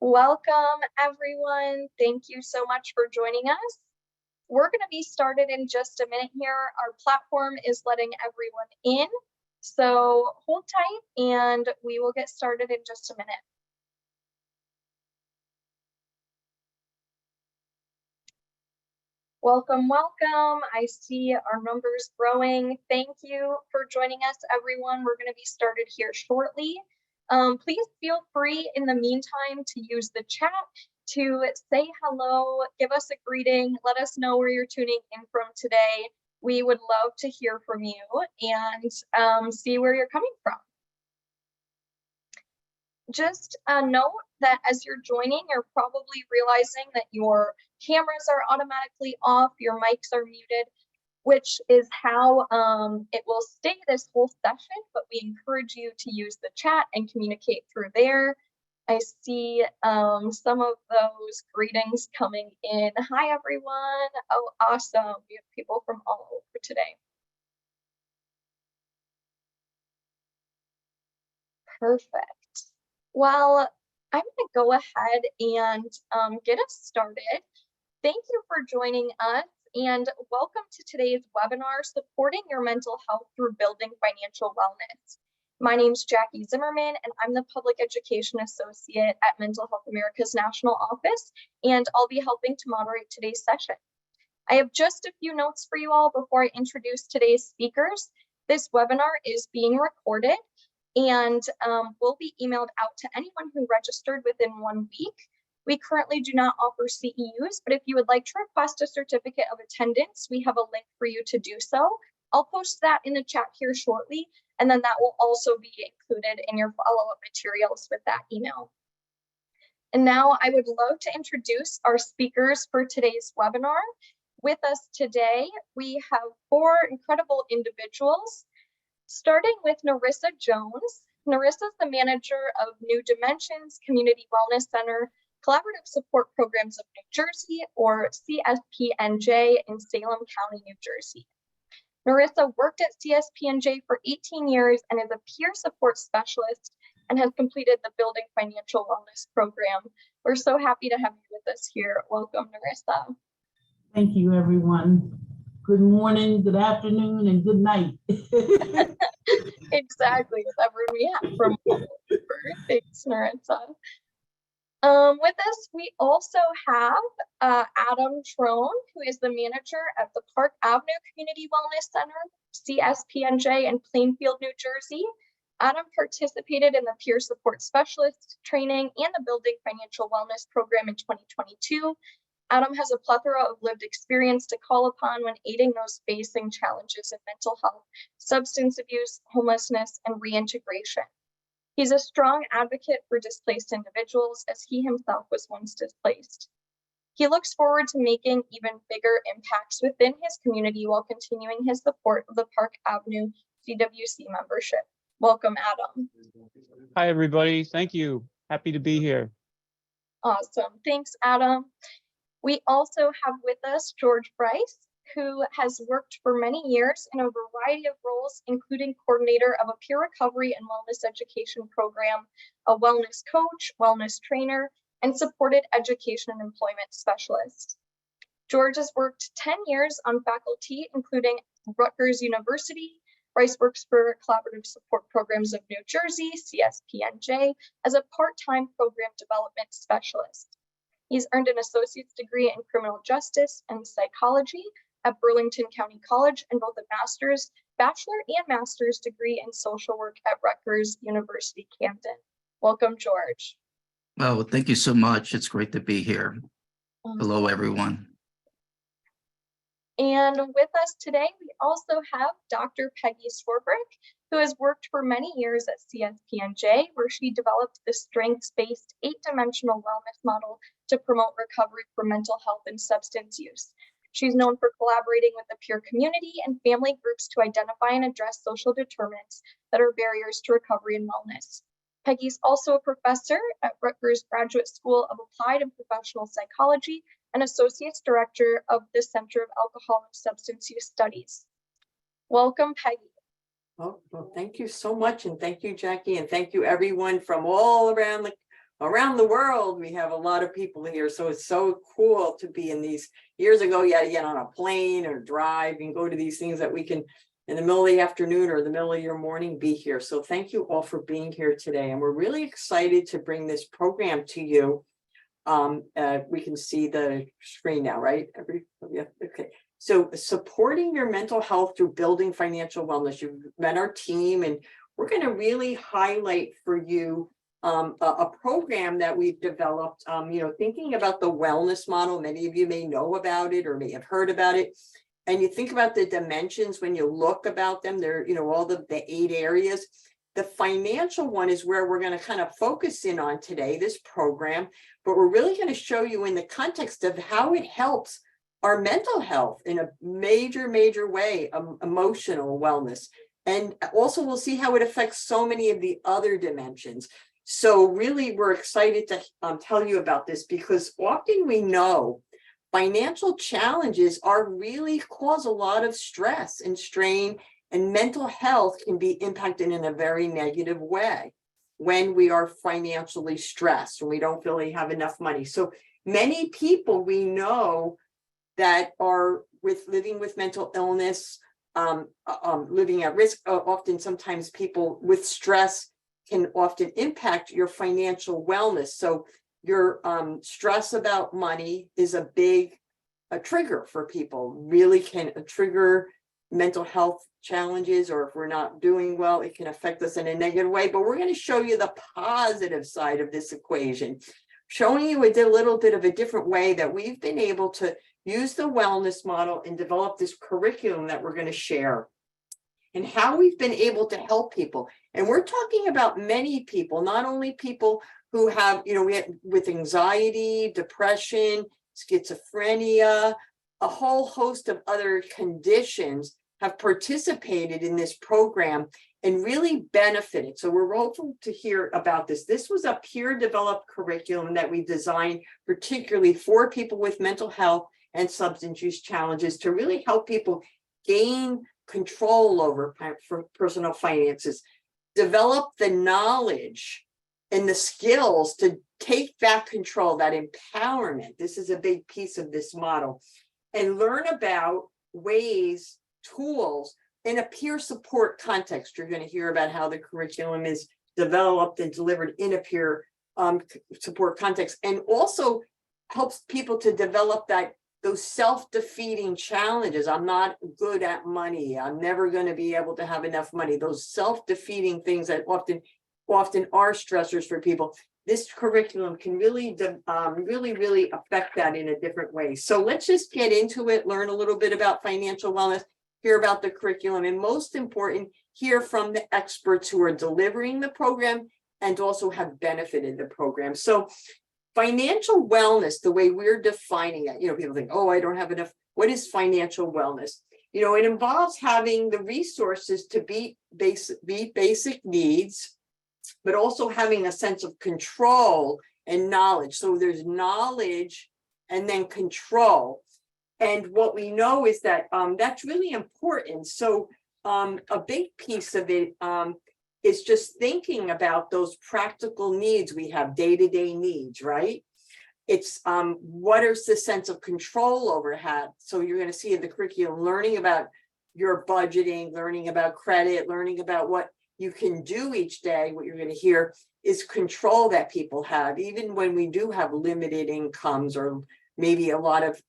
Welcome, everyone. Thank you so much for joining us. We're going to be started in just a minute here. Our platform is letting everyone in, so hold tight and we will get started in just a minute. Welcome, welcome. I see our numbers growing. Thank you for joining us, everyone. We're going to be started here shortly. Please feel free in the meantime to use the chat to say hello, give us a greeting, let us know where you're tuning in from today. We would love to hear from you and see where you're coming from. Just note that as you're joining, you're probably realizing that your cameras are automatically off, your mics are muted, which is how it will stay this whole session, but we encourage you to use the chat and communicate through there. I see some of those greetings coming in. Hi, everyone. Oh, awesome. We have people from all over today. Perfect. Well, I'm going to go ahead and get us started. Thank you for joining us and welcome to today's webinar, Supporting Your Mental Health Through Building Financial Wellness. My name is Jackie Zimmerman and I'm the Public Education Associate at Mental Health America's National Office, and I'll be helping to moderate today's session. I have just a few notes for you all before I introduce today's speakers. This webinar is being recorded and will be emailed out to anyone who registered within 1 week. We currently do not offer CEUs, but if you would like to request a certificate of attendance, we have a link for you to do so. I'll post that in the chat here shortly, and then that will also be included in your follow-up materials with that email. And now I would love to introduce our speakers for today's webinar. With us today, we have 4 incredible individuals. Starting with Narissa Jones. Narissa is the manager of New Dimensions Community Wellness Center, Collaborative Support Programs of New Jersey, or CSPNJ in Salem County, New Jersey. Narissa worked at CSPNJ for 18 years and is a peer support specialist and has completed the Building Financial Wellness program. We're so happy to have you with us here. Welcome, Narissa. Thank you, everyone. Good morning, good afternoon, and good night. Exactly, whatever we have from all over. Thanks, Narissa. With us, we also have Adam Trone, who is the manager at the Park Avenue Community Wellness Center, CSPNJ in Plainfield, New Jersey. Adam participated in the peer support specialist training and the Building Financial Wellness program in 2022. Adam has a plethora of lived experience to call upon when aiding those facing challenges in mental health, substance abuse, homelessness, and reintegration. He's a strong advocate for displaced individuals, as he himself was once displaced. He looks forward to making even bigger impacts within his community while continuing his support of the Park Avenue CWC membership. Welcome, Adam. Hi, everybody. Thank you. Happy to be here. Awesome. Thanks, Adam. We also have with us George Bryce, who has worked for many years in a variety of roles, including coordinator of a peer recovery and wellness education program, a wellness coach, wellness trainer, and supported education and employment specialist. George has worked 10 years on faculty, including Rutgers University. Bryce works for Collaborative Support Programs of New Jersey, CSPNJ, as a part-time program development specialist. He's earned an associate's degree in criminal justice and psychology at Burlington County College and both a bachelor and master's degree in social work at Rutgers University, Camden. Welcome, George. Oh, thank you so much. It's great to be here. Hello, everyone. And with us today, we also have Dr. Peggy Swarbrick, who has worked for many years at CSPNJ, where she developed the strengths-based 8-dimensional wellness model to promote recovery for mental health and substance use. She's known for collaborating with the peer community and family groups to identify and address social determinants that are barriers to recovery and wellness. Peggy's also a professor at Rutgers Graduate School of Applied and Professional Psychology and Associate Director of the Center of Alcohol and Substance Use Studies. Welcome, Peggy. Oh, well, thank you so much. And thank you, Jackie. And thank you, everyone from all around around the world. We have a lot of people here. So it's so cool to be in these. Years ago, you had to get on a plane or drive and go to these things that we can in the middle of the afternoon or the middle of your morning be here. So thank you all for being here today. And we're really excited to bring this program to you. We can see the screen now, right? Yeah, okay. So supporting your mental health through building financial wellness. You've met our team, and we're going to really highlight for you a program that we've developed, thinking about the wellness model. Many of you may know about it or may have heard about it. And you think about the dimensions when you look about them, they're, all the 8 areas. The financial one is where we're going to kind of focus in on today, this program, but we're really going to show you in the context of how it helps our mental health in a major, major way, emotional wellness. And also we'll see how it affects so many of the other dimensions. So really, we're excited to tell you about this because often we know financial challenges really cause a lot of stress and strain, and mental health can be impacted in a very negative way when we are financially stressed and we don't feel we have enough money. So many people we know that are living with mental illness, living at risk, often sometimes people with stress can often impact your financial wellness. So your stress about money is a trigger for people, really can trigger mental health challenges, or if we're not doing well, it can affect us in a negative way. But we're going to show you the positive side of this equation, showing you a little bit of a different way that we've been able to use the wellness model and develop this curriculum that we're going to share, and how we've been able to help people. And we're talking about many people, not only people who have, with anxiety, depression, schizophrenia, a whole host of other conditions have participated in this program and really benefited. So we're hopeful to hear about this. This was a peer-developed curriculum that we designed particularly for people with mental health and substance use challenges to really help people gain control over personal finances, develop the knowledge and the skills to take back control, that empowerment. This is a big piece of this model, and learn about ways, tools in a peer support context. You're going to hear about how the curriculum is developed and delivered in a peer support context, and also helps people to develop those self-defeating challenges. I'm not good at money. I'm never going to be able to have enough money. Those self-defeating things that often are stressors for people. This curriculum can really affect that in a different way. So let's just get into it, learn a little bit about financial wellness, hear about the curriculum, and most important, hear from the experts who are delivering the program and also have benefited the program. So financial wellness, the way we're defining it, people think, oh, I don't have enough. What is financial wellness? It involves having the resources to meet basic needs, but also having a sense of control and knowledge. So there's knowledge and then control. And what we know is that that's really important. So a big piece of it is just thinking about those practical needs we have, day-to-day needs, right? It's what is the sense of control over have. So you're going to see in the curriculum, learning about your budgeting, learning about credit, learning about what you can do each day. What you're going to hear is control that people have, even when we do have limited incomes or maybe a lot of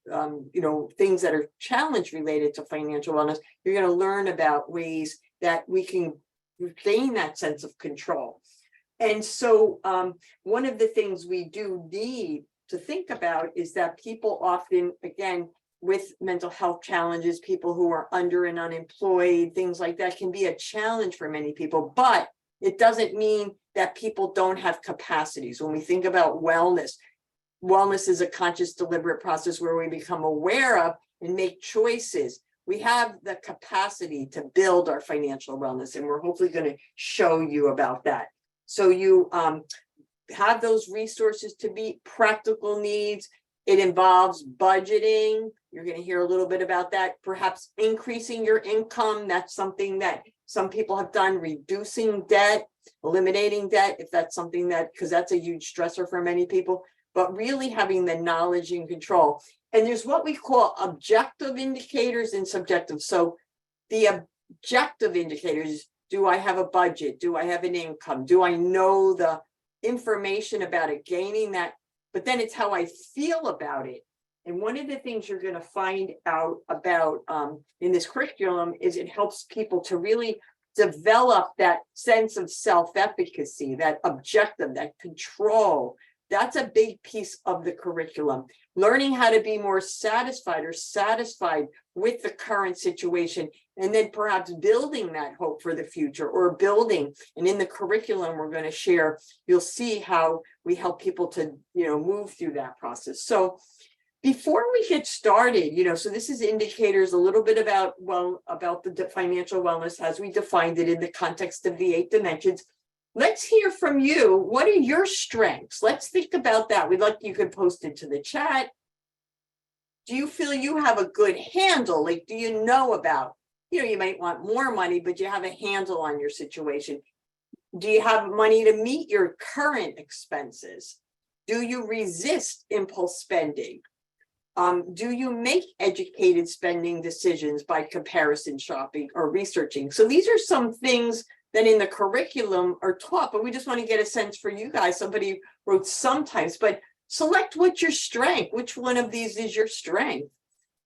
things that are challenge related to financial wellness. You're going to learn about ways that we can gain that sense of control. And so one of the things we do need to think about is that people often, again, with mental health challenges, people who are under and unemployed, things like that can be a challenge for many people, but it doesn't mean that people don't have capacities. When we think about wellness is a conscious, deliberate process where we become aware of and make choices. We have the capacity to build our financial wellness, and we're hopefully going to show you about that. So you have those resources to meet practical needs. It involves budgeting, You're going to hear a little bit about that, perhaps increasing your income. That's something that some people have done, reducing debt, eliminating debt, if that's something that, because that's a huge stressor for many people, but really having the knowledge and control. And there's what we call objective indicators and subjective. So the objective indicators, do I have a budget? Do I have an income? Do I know the information about it, gaining that? But then it's how I feel about it. And one of the things you're going to find out about in this curriculum is it helps people to really develop that sense of self-efficacy, that objective, that control. That's a big piece of the curriculum. Learning how to be more satisfied with the current situation, and then perhaps building that hope for the future, or building. And in the curriculum we're going to share, you'll see how we help people to, move through that process. So before we get started, so this is indicators, a little bit about the financial wellness as we defined it in the context of the 8 dimensions. Let's hear from you. What are your strengths? Let's think about that. We'd like you could post it to the chat. Do you feel you have a good handle? Like, do you know about, you might want more money, but you have a handle on your situation. Do you have money to meet your current expenses? Do you resist impulse spending? Do you make educated spending decisions by comparison shopping or researching? So these are some things that in the curriculum are taught, but we just want to get a sense for you guys. Somebody wrote sometimes, but select what's your strength. Which one of these is your strength?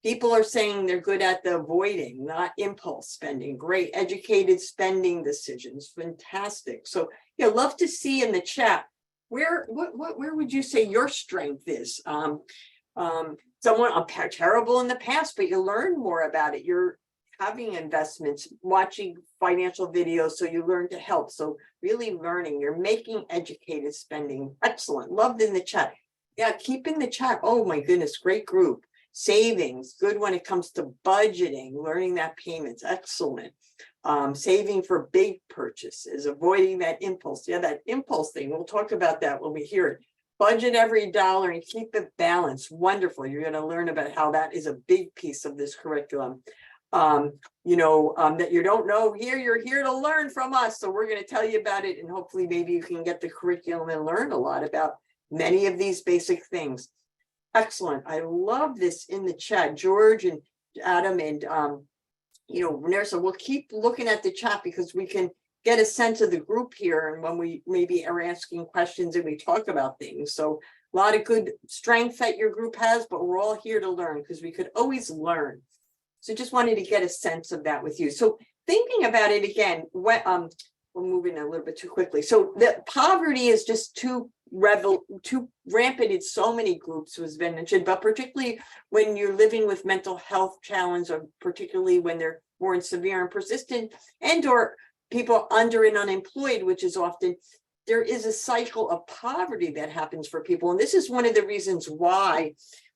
People are saying they're good at the avoiding, not impulse spending. Great, educated spending decisions, fantastic. So yeah, love to see in the chat, where would you say your strength is? Someone, I'm terrible in the past, but you learn more about it. You're having investments, watching financial videos, so you learn to help. So really learning, you're making educated spending. Excellent. Loved in the chat. Yeah, keep in the chat. Oh my goodness, great group. Savings, good when it comes to budgeting, learning that payments. Excellent. Saving for big purchases, avoiding that impulse. Yeah, that impulse thing. We'll talk about that when we hear it. Budget every dollar and keep it balanced. Wonderful. You're going to learn about how that is a big piece of this curriculum. That you don't know here, you're here to learn from us. So we're going to tell you about it, and hopefully maybe you can get the curriculum and learn a lot about many of these basic things. Excellent. I love this in the chat. George and Adam and, Nerissa, we'll keep looking at the chat because we can get a sense of the group here, and when we maybe are asking questions and we talk about things. So a lot of good strength that your group has, but we're all here to learn because we could always learn. So just wanted to get a sense of that with you. So thinking about it again, we're moving a little bit too quickly. So the poverty is just too rampant in so many groups, was been mentioned, but particularly when you're living with mental health challenge, or particularly when they're more severe and persistent, and or people under and unemployed, which is often, there is a cycle of poverty that happens for people. And this is one of the reasons why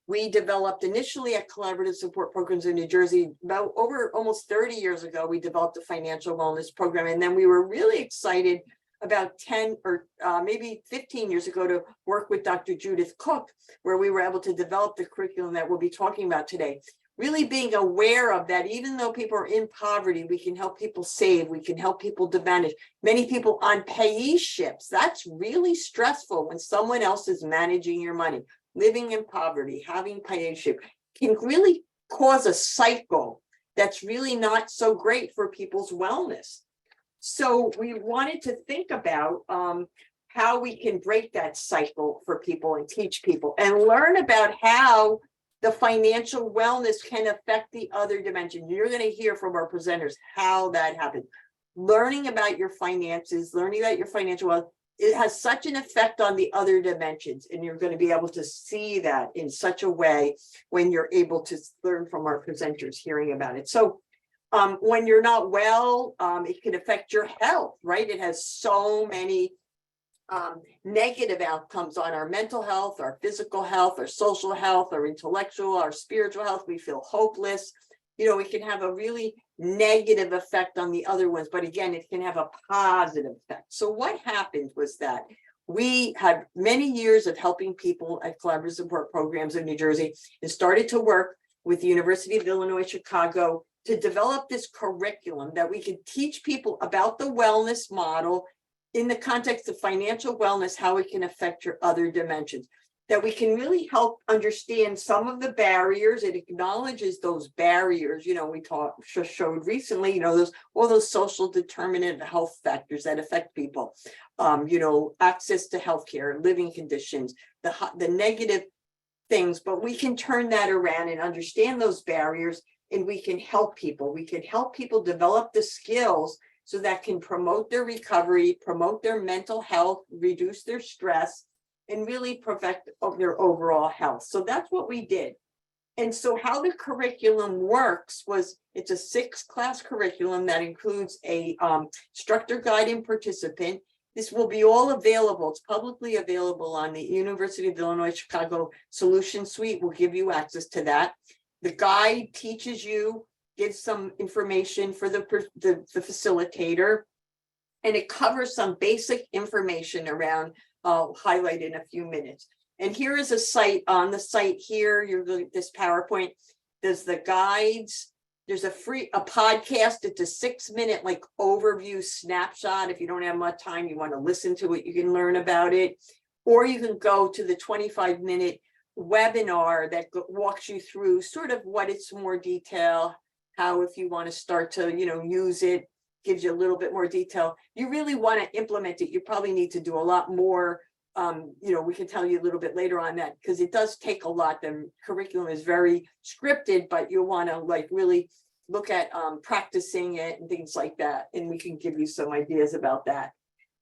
we developed initially at Collaborative Support Programs in New Jersey, about over almost 30 years ago, we developed a financial wellness program. And then we were really excited about 10 or maybe 15 years ago to work with Dr. Judith Cook, where we were able to develop the curriculum that we'll be talking about today. Really being aware of that, even though people are in poverty, we can help people save, we can help people to manage. Many people on payeeships, that's really stressful when someone else is managing your money. Living in poverty, having payeeship can really cause a cycle that's really not so great for people's wellness. So we wanted to think about how we can break that cycle for people and teach people and learn about how the financial wellness can affect the other dimension. You're going to hear from our presenters how that happens. Learning about your finances, learning about your financial wealth, it has such an effect on the other dimensions, and you're going to be able to see that in such a way when you're able to learn from our presenters hearing about it. So when you're not well, it can affect your health, right? It has so many negative outcomes on our mental health, our physical health, our social health, our intellectual, our spiritual health. We feel hopeless. It can have a really negative effect on the other ones, but again, it can have a positive effect. So what happened was that we had many years of helping people at Collaborative Support Programs in New Jersey and started to work with the University of Illinois, Chicago, to develop this curriculum that we could teach people about the wellness model in the context of financial wellness, how it can affect your other dimensions, that we can really help understand some of the barriers. It acknowledges those barriers, we showed recently, all those social determinant health factors that affect people, access to healthcare, living conditions, the negative things, but we can turn that around and understand those barriers, and we can help people. We can help people develop the skills so that can promote their recovery, promote their mental health, reduce their stress, and really perfect their overall health. So that's what we did. And so how the curriculum works was, it's a 6-class curriculum that includes a instructor, guide, and participant. This will be all available. It's publicly available on the University of Illinois Chicago Solution Suite. Will give you access to that. The guide teaches you, gives some information for the facilitator, and it covers some basic information around, I'll highlight in a few minutes. And here is a site. On the site here, this PowerPoint, there's the guides. There's a podcast. It's a 6-minute overview snapshot. If you don't have much time, you want to listen to it, you can learn about it. Or you can go to the 25-minute webinar that walks you through sort of what it's more detail, how if you want to start to, use it, gives you a little bit more detail. You really want to implement it. You probably need to do a lot more. We can tell you a little bit later on that, because it does take a lot. The curriculum is very scripted, but you'll want to really look at practicing it and things like that. And we can give you some ideas about that.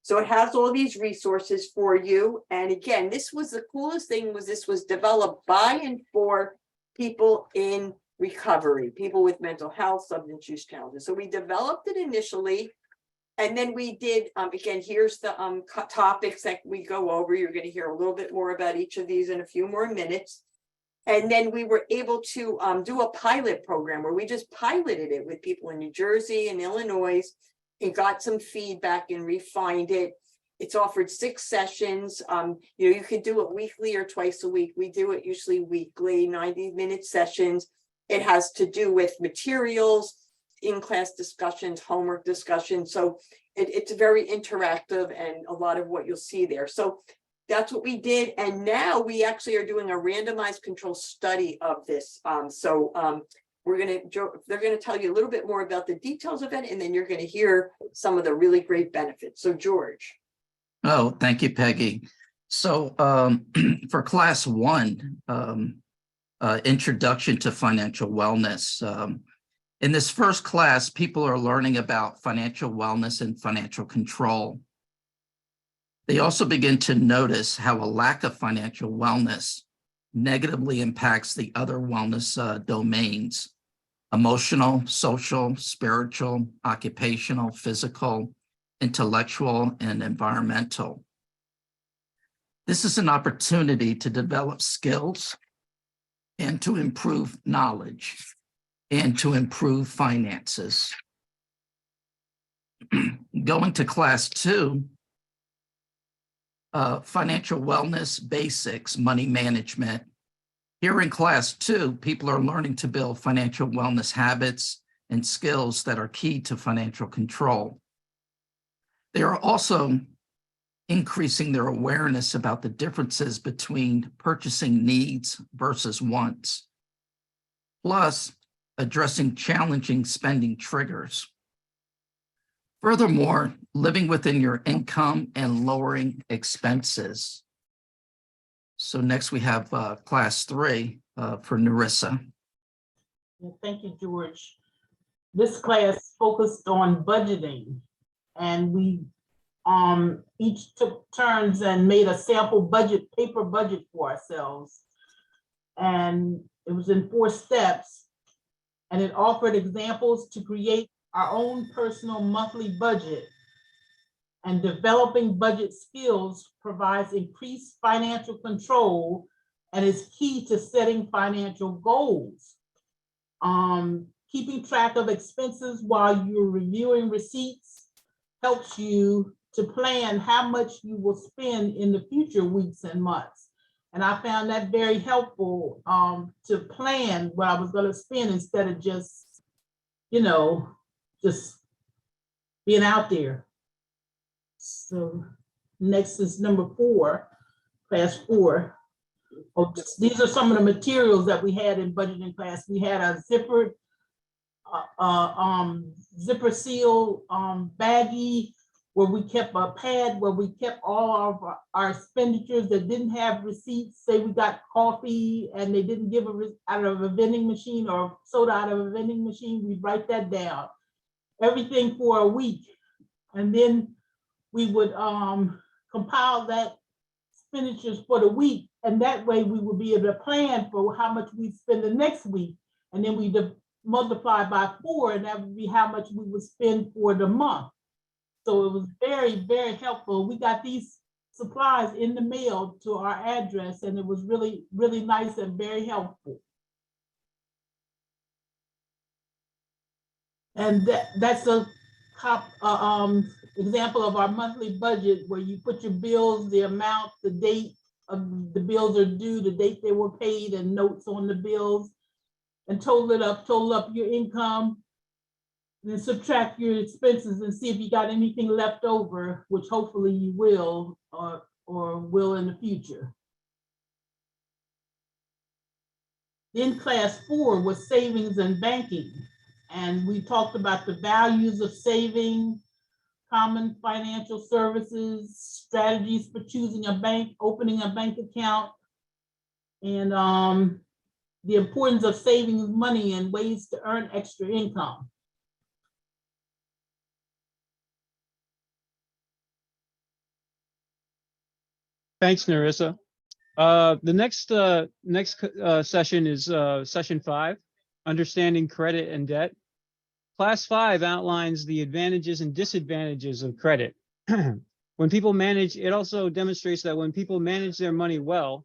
So it has all these resources for you. And again, this was the coolest thing, was this was developed by and for people in recovery, people with mental health, substance use challenges. So we developed it initially, and then we did, again, here's the topics that we go over. You're going to hear a little bit more about each of these in a few more minutes. And then we were able to do a pilot program where we just piloted it with people in New Jersey and Illinois, and got some feedback and refined it. It's offered 6 sessions. You could do it weekly or twice a week. We do it usually weekly, 90-minute sessions. It has to do with materials, in-class discussions, homework discussions. So it's very interactive, and a lot of what you'll see there. So that's what we did. And now we actually are doing a randomized control study of this. They're going to tell you a little bit more about the details of it, and then you're going to hear some of the really great benefits. So George. Oh, thank you, Peggy. So for class 1, introduction to financial wellness. In this first class, people are learning about financial wellness and financial control. They also begin to notice how a lack of financial wellness negatively impacts the other wellness domains: emotional, social, spiritual, occupational, physical, intellectual, and environmental. This is an opportunity to develop skills and to improve knowledge and to improve finances. Going to class 2, financial wellness basics, money management. Here in class 2, people are learning to build financial wellness habits and skills that are key to financial control. They are also increasing their awareness about the differences between purchasing needs versus wants, plus addressing challenging spending triggers. Furthermore, living within your income and lowering expenses. So next we have class 3 for Narissa. Thank you, George. This class focused on budgeting, and we each took turns and made a sample paper budget for ourselves. And it was in 4 steps, and it offered examples to create our own personal monthly budget. And developing budget skills provides increased financial control and is key to setting financial goals. Keeping track of expenses while you're reviewing receipts helps you to plan how much you will spend in the future weeks and months. And I found that very helpful to plan what I was going to spend instead of just, just being out there. So next is number 4, class 4. Oh, these are some of the materials that we had in budgeting class. We had a zipper seal baggie where we kept a pad where we kept all of our expenditures that didn't have receipts. Say we got coffee and they didn't give out of a vending machine or soda out of a vending machine, we'd write that down. Everything for a week. And then we would compile that expenditures for the week. And that way we would be able to plan for how much we'd spend the next week. And then we'd multiply by 4, and that would be how much we would spend for the month. So it was very, very helpful. We got these supplies in the mail to our address, and it was really, really nice and very helpful. And that's a example of our monthly budget where you put your bills, the amount, the date of the bills are due, the date they were paid, and notes on the bills, and total up your income, and then subtract your expenses and see if you got anything left over, which hopefully you will, or will in the future. Then class 4 was savings and banking. And we talked about the values of saving, common financial services, strategies for choosing a bank, opening a bank account, and the importance of saving money and ways to earn extra income. Thanks, Narissa. The next session is session 5, Understanding Credit and Debt. Class 5 outlines the advantages and disadvantages of credit. When people manage, it also demonstrates that when people manage their money well,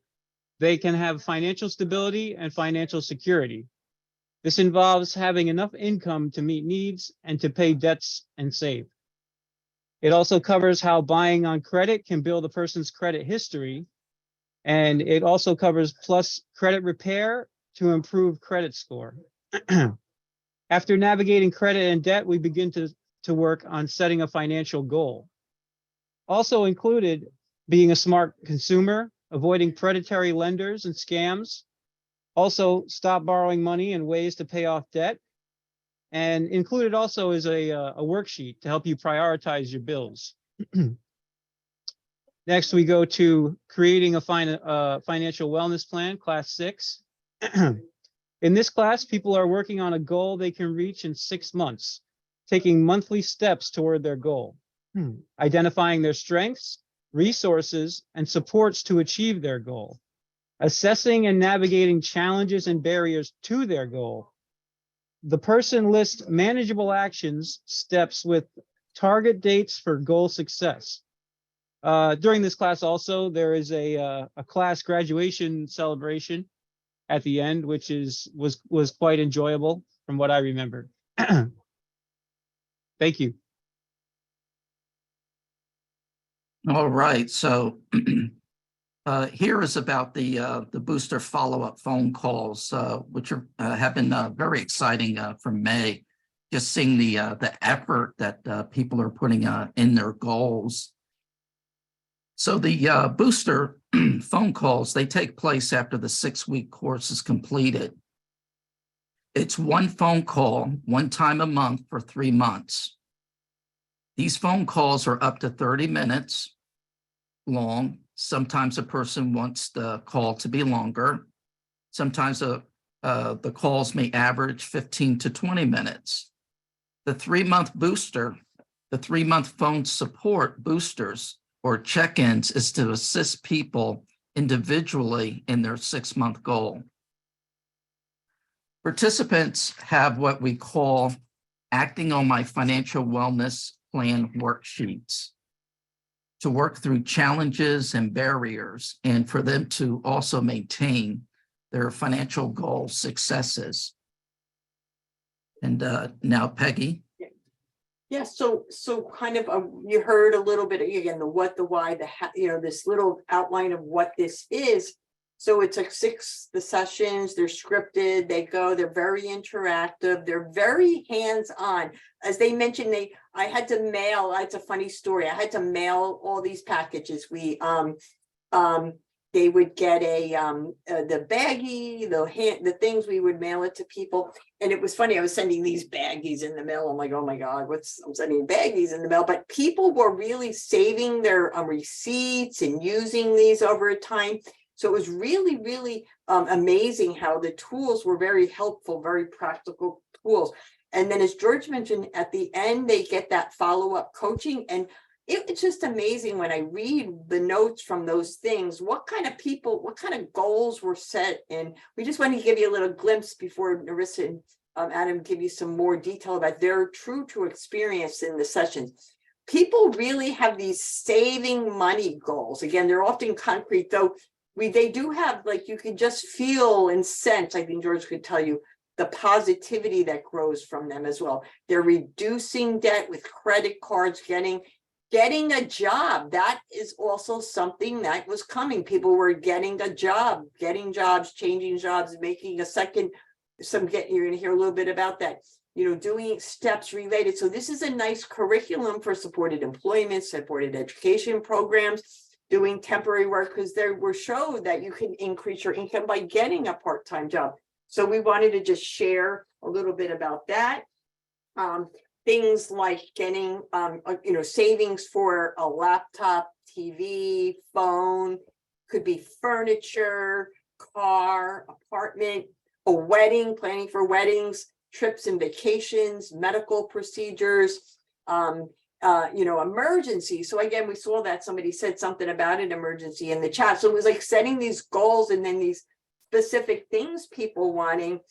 they can have financial stability and financial security. This involves having enough income to meet needs and to pay debts and save. It also covers how buying on credit can build a person's credit history. And it also covers plus credit repair to improve credit score. After navigating credit and debt, we begin to work on setting a financial goal. Also included being a smart consumer, avoiding predatory lenders and scams, also stop borrowing money and ways to pay off debt. And included also is a worksheet to help you prioritize your bills. Next, we go to creating a financial wellness plan, class 6. In this class, people are working on a goal they can reach in 6 months, taking monthly steps toward their goal, identifying their strengths, resources, and supports to achieve their goal, assessing and navigating challenges and barriers to their goal. The person lists manageable actions steps with target dates for goal success. During this class also, there is a class graduation celebration at the end, which was quite enjoyable from what I remember. Thank you. All right, so here is about the booster follow-up phone calls, which have been very exciting for May. Just seeing the effort that people are putting in their goals. So the booster phone calls, they take place after the 6-week course is completed. It's one phone call, one time a month for 3 months. These phone calls are up to 30 minutes long. Sometimes a person wants the call to be longer. Sometimes the calls may average 15 to 20 minutes. The 3-month booster, the 3-month phone support boosters or check-ins is to assist people individually in their 6-month goal. Participants have what we call acting on my financial wellness plan worksheets to work through challenges and barriers and for them to also maintain their financial goal successes. And now Peggy. Yeah, so kind of you heard a little bit again, the what, the why, the how, this little outline of what this is. So it's like the sessions, they're scripted, they're very interactive, they're very hands-on. As they mentioned, I had to mail, it's a funny story, I had to mail all these packages. They would get the baggie, the things, we would mail it to people. And it was funny, I was sending these baggies in the mail. I'm like, oh my God, I'm sending baggies in the mail. But people were really saving their receipts and using these over time. So it was really, really amazing how the tools were very helpful, very practical tools. And then as George mentioned, at the end, they get that follow-up coaching. And it's just amazing when I read the notes from those things, what kind of goals were set. And we just want to give you a little glimpse before Narissa and Adam give you some more detail about their true to experience in the sessions. People really have these saving money goals. Again, they're often concrete, though they do have, like, you can just feel and sense, I think George could tell you, the positivity that grows from them as well. They're reducing debt with credit cards, getting a job. That is also something that was coming. People were getting a job, getting jobs, changing jobs, making a second, you're gonna hear a little bit about that, doing steps related. So this is a nice curriculum for supported employment, supported education programs, doing temporary work, because there were showed that you can increase your income by getting a part-time job. So we wanted to just share a little bit about that. Things like getting, savings for a laptop, TV, phone, could be furniture, car, apartment, a wedding, planning for weddings, trips and vacations, medical procedures, emergency. So again, we saw that somebody said something about an emergency in the chat. So it was like setting these goals and then these specific things people wanting.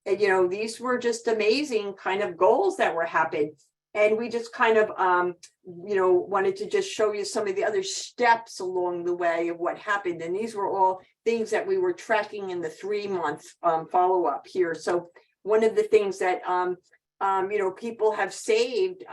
And, these were just amazing kind of goals that were happening. And we just kind of, wanted to just show you some of the other steps along the way of what happened. And these were all things that we were tracking in the 3-month follow-up here. So one of the things that, people have saved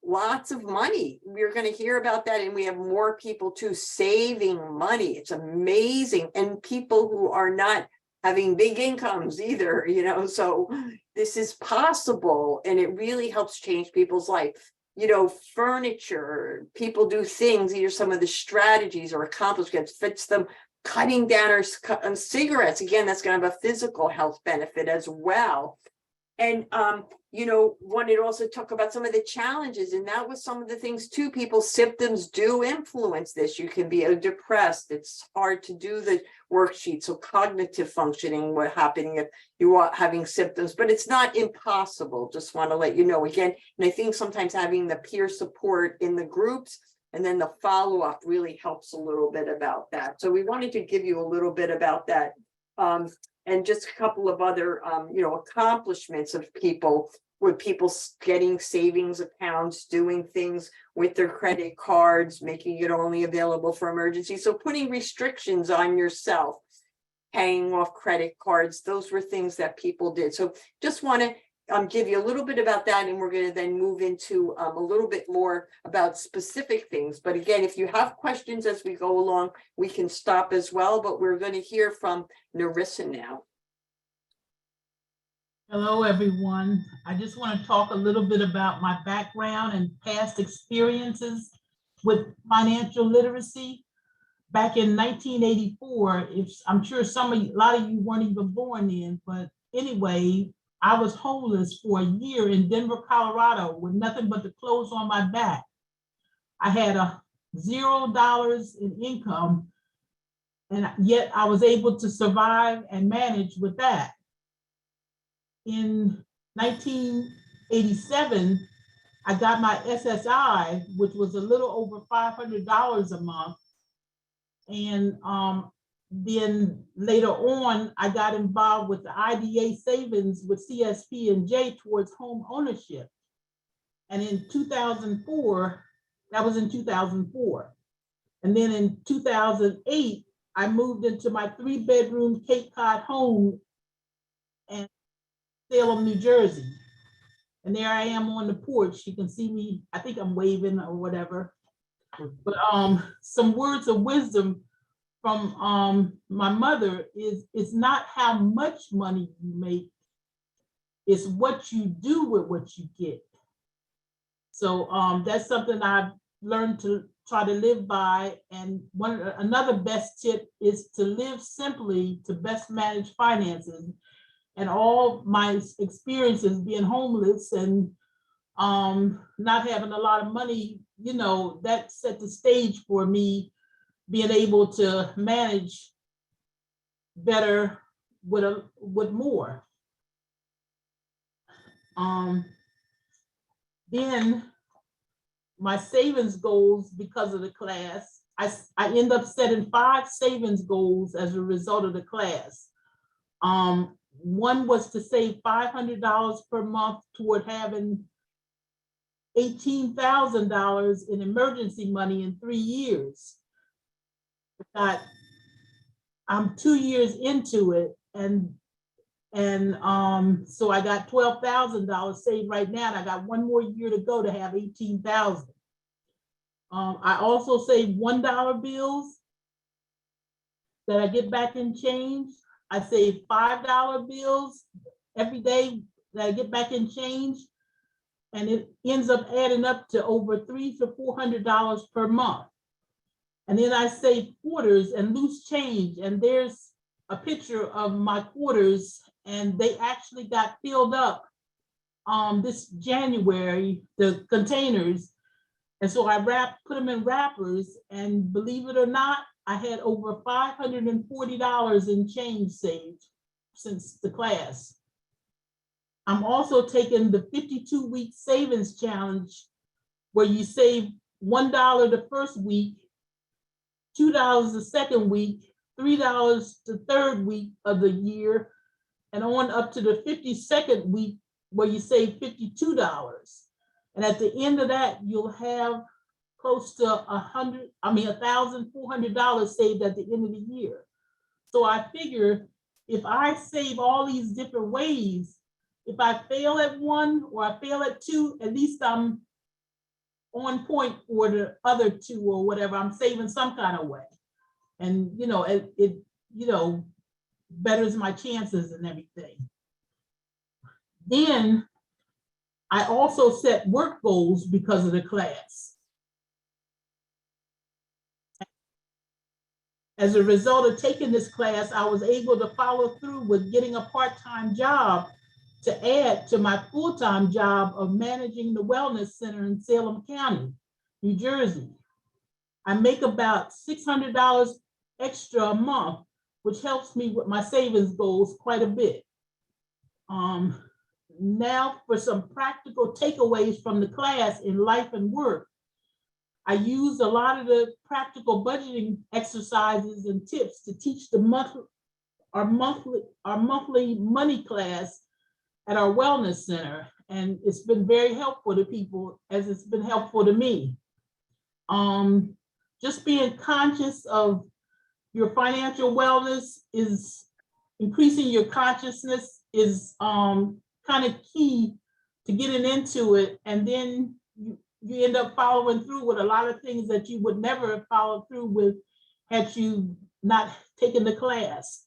lots of money. We're going to hear about that. And we have more people too saving money. It's amazing. And people who are not having big incomes either, so this is possible, and it really helps change people's life. Furniture, people do things, either some of the strategies or accomplishments fits them, cutting down on cigarettes. Again, that's going to have a physical health benefit as well. And, wanted to also talk about some of the challenges, and that was some of the things too. People's symptoms do influence this. You can be depressed. It's hard to do the worksheet. So cognitive functioning, what happening if you are having symptoms, but it's not impossible. Just want to let you know again. And I think sometimes having the peer support in the groups and then the follow-up really helps a little bit about that. So we wanted to give you a little bit about that. And just a couple of other, accomplishments of people, with people getting savings accounts, doing things with their credit cards, making it only available for emergencies. So putting restrictions on yourself, paying off credit cards, those were things that people did. So just want to give you a little bit about that, and we're going to then move into a little bit more about specific things. But again, if you have questions as we go along, we can stop as well, but we're going to hear from Narissa now. Hello, everyone. I just want to talk a little bit about my background and past experiences with financial literacy. Back in 1984, I'm sure a lot of you weren't even born then, but anyway, I was homeless for a year in Denver, Colorado, with nothing but the clothes on my back. I had $0 in income, and yet I was able to survive and manage with that. In 1987, I got my SSI, which was a little over $500 a month. And then later on, I got involved with the IDA savings with CSP&J towards home ownership. And in 2004, that was in 2004. And then in 2008, I moved into my 3-bedroom Cape Cod home in Salem, New Jersey. And there I am on the porch. You can see me, I think I'm waving or whatever. But some words of wisdom from my mother is it's not how much money you make, it's what you do with what you get. So that's something I've learned to try to live by. And another best tip is to live simply to best manage finances. And all my experiences being homeless and not having a lot of money, you know, that set the stage for me being able to manage better with more. Then my savings goals, because of the class, I end up setting 5 savings goals as a result of the class. One was to save $500 per month toward having $18,000 in emergency money in 3 years. I'm 2 years into it, and so I got $12,000 saved right now, and I got 1 more year to go to have 18,000. I also save $1 bills that I get back in change. I save $5 bills every day that I get back in change, and it ends up adding up to over $300 to $400 per month. And then I save quarters and loose change, and there's a picture of my quarters, and they actually got filled up this January, the containers. And so I put them in wrappers, and believe it or not, I had over $540 in change saved since the class. I'm also taking the 52-week savings challenge, where you save $1 the first week, $2 the second week, $3 the third week of the year, and on up to the 52nd week, where you save $52. And at the end of that, you'll have close to $1,400 saved at the end of the year. So I figure if I save all these different ways, if I fail at one or I fail at two, at least I'm on point for the other 2 or whatever. I'm saving some kind of way. And, you know, it you know, betters my chances and everything. Then I also set work goals because of the class. As a result of taking this class, I was able to follow through with getting a part-time job to add to my full-time job of managing the wellness center in Salem County, New Jersey. I make about $600 extra a month, which helps me with my savings goals quite a bit. Now for some practical takeaways from the class in life and work. I used a lot of the practical budgeting exercises and tips to teach our monthly money class at our wellness center. And it's been very helpful to people, as it's been helpful to me. Just being conscious of your financial wellness is increasing your consciousness is kind of key to getting into it. And then you end up following through with a lot of things that you would never have followed through with had you not taken the class.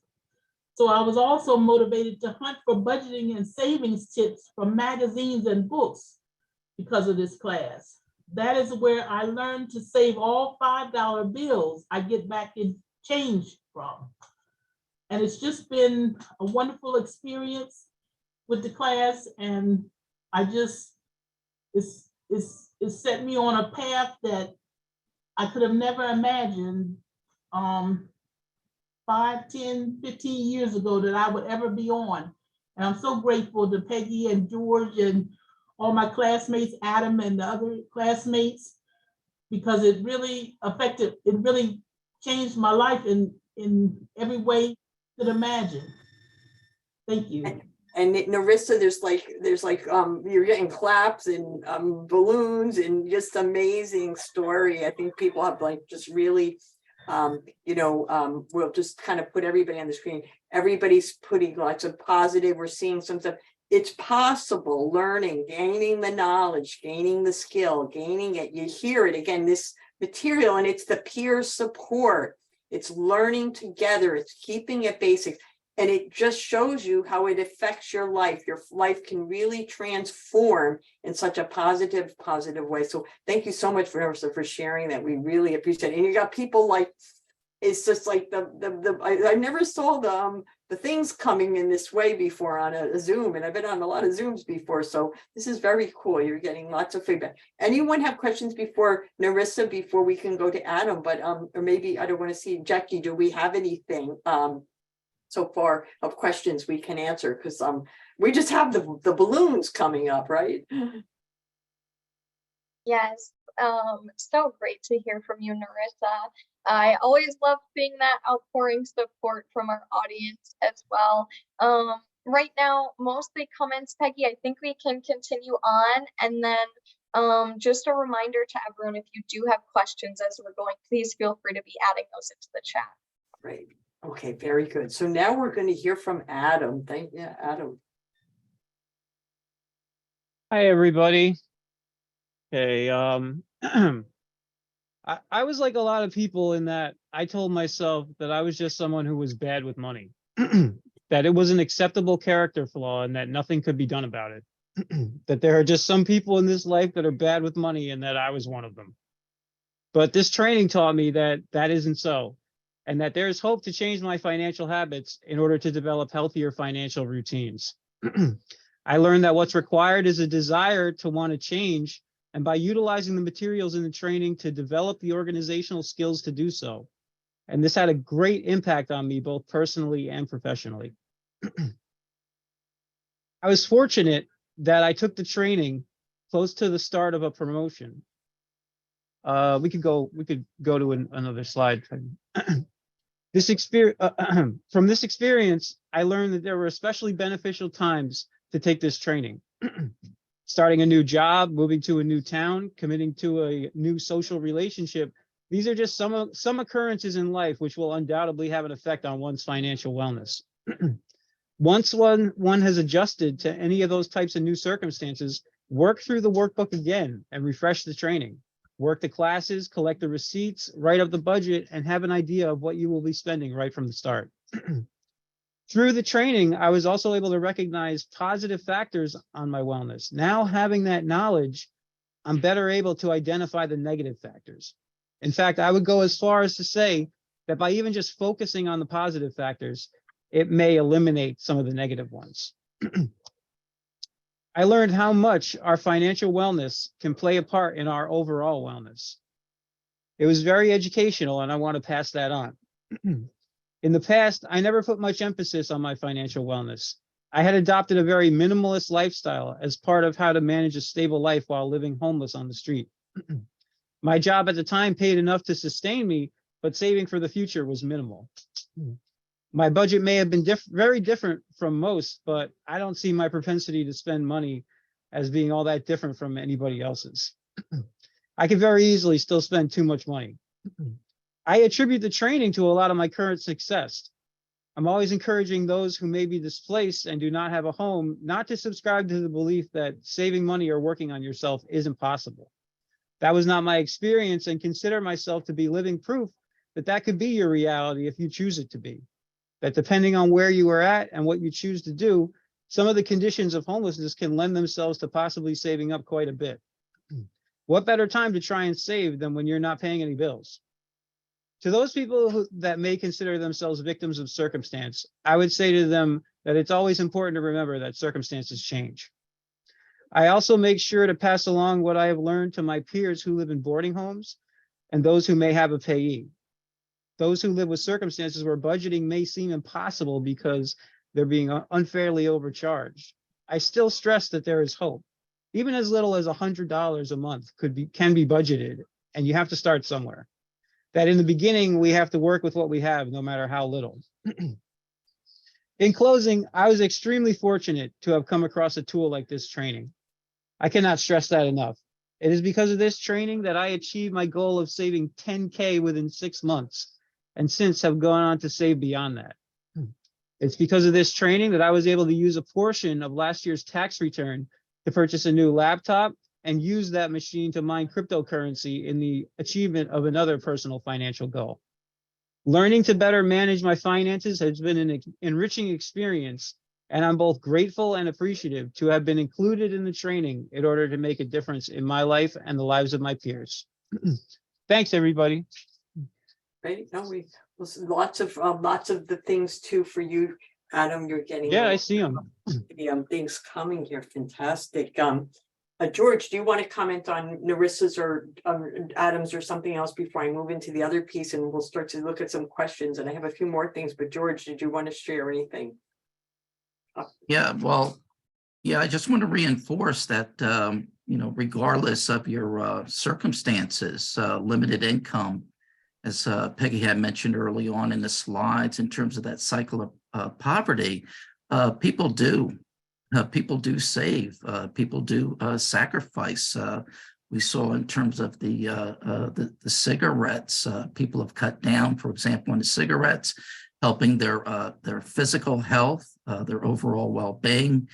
So I was also motivated to hunt for budgeting and savings tips from magazines and books because of this class. That is where I learned to save all $5 bills I get back in change from. And it's just been a wonderful experience with the class. And I just, it's set me on a path that I could have never imagined 5, 10, 15 years ago that I would ever be on. And I'm so grateful to Peggy and George and all my classmates, Adam and the other classmates, because it really changed my life in every way you could imagine. Thank you. And Narissa, there's like you're getting claps and balloons and just amazing story. I think people have like just really, we'll just kind of put everybody on the screen. Everybody's putting lots of positive. We're seeing some stuff. It's possible, learning, gaining the knowledge, gaining the skill, gaining it. You hear it again, this material, and it's the peer support. It's learning together. It's keeping it basic. And it just shows you how it affects your life. Your life can really transform in such a positive way. So thank you so much, Vanessa, for sharing that. We really appreciate it. And you got people like, it's just like I never saw the things coming in this way before on a Zoom, and I've been on a lot of Zooms before. So this is very cool. You're getting lots of feedback. Anyone have questions before Narissa, before we can go to Adam? But or maybe I don't want to see Jackie. Do we have anything so far of questions we can answer? Because we just have the balloons coming up, right? Yes, so great to hear from you, Narissa. I always love seeing that outpouring support from our audience as well. Right now, mostly comments, Peggy. I think we can continue on, and then just a reminder to everyone, if you do have questions as we're going, please feel free to be adding those into the chat. Great. Okay, very good. So now we're going to hear from Adam. Thank you, Adam. Hi, everybody. Okay, I was like a lot of people in that I told myself that I was just someone who was bad with money, that it was an acceptable character flaw and that nothing could be done about it, that there are just some people in this life that are bad with money and that I was one of them. But this training taught me that that isn't so, and that there is hope to change my financial habits in order to develop healthier financial routines. I learned that what's required is a desire to want to change, and by utilizing the materials in the training to develop the organizational skills to do so. And this had a great impact on me, both personally and professionally. I was fortunate that I took the training close to the start of a promotion. We could go to another slide. This experience, from this experience, I learned that there were especially beneficial times to take this training. Starting a new job, moving to a new town, committing to a new social relationship. These are just some occurrences in life which will undoubtedly have an effect on one's financial wellness. Once one has adjusted to any of those types of new circumstances, work through the workbook again and refresh the training. Work the classes, collect the receipts, write up the budget, and have an idea of what you will be spending right from the start. Through the training, I was also able to recognize positive factors on my wellness. Now, having that knowledge, I'm better able to identify the negative factors. In fact, I would go as far as to say that by even just focusing on the positive factors, it may eliminate some of the negative ones. I learned how much our financial wellness can play a part in our overall wellness. It was very educational, and I want to pass that on. In the past, I never put much emphasis on my financial wellness. I had adopted a very minimalist lifestyle as part of how to manage a stable life while living homeless on the street. My job at the time paid enough to sustain me, but saving for the future was minimal. My budget may have been very different from most, but I don't see my propensity to spend money as being all that different from anybody else's. I could very easily still spend too much money. I attribute the training to a lot of my current success. I'm always encouraging those who may be displaced and do not have a home not to subscribe to the belief that saving money or working on yourself is impossible. That was not my experience, and consider myself to be living proof that that could be your reality if you choose it to be. That depending on where you are at and what you choose to do, some of the conditions of homelessness can lend themselves to possibly saving up quite a bit. What better time to try and save than when you're not paying any bills? To those people that may consider themselves victims of circumstance, I would say to them that it's always important to remember that circumstances change. I also make sure to pass along what I have learned to my peers who live in boarding homes and those who may have a payee. Those who live with circumstances where budgeting may seem impossible because they're being unfairly overcharged. I still stress that there is hope. Even as little as $100 a month can be budgeted, and you have to start somewhere. That in the beginning, we have to work with what we have, no matter how little. In closing, I was extremely fortunate to have come across a tool like this training. I cannot stress that enough. It is because of this training that I achieved my goal of saving 10K within 6 months, and since have gone on to save beyond that. It's because of this training that I was able to use a portion of last year's tax return to purchase a new laptop and use that machine to mine cryptocurrency in the achievement of another personal financial goal. Learning to better manage my finances has been an enriching experience, and I'm both grateful and appreciative to have been included in the training in order to make a difference in my life and the lives of my peers. Thanks, everybody. Right? No, lots of the things too for you, Adam. You're getting Yeah, I see them. the things coming here. Fantastic. George, do you want to comment on Narissa's or Adam's or something else before I move into the other piece, and we'll start to look at some questions, and I have a few more things, but George, did you want to share anything? Yeah, well, yeah, I just want to reinforce that, regardless of your circumstances, limited income, as Peggy had mentioned early on in the slides, in terms of that cycle of poverty, people do save, people do sacrifice. We saw in terms of the cigarettes, people have cut down, for example, on the cigarettes, helping their physical health, their overall well-being.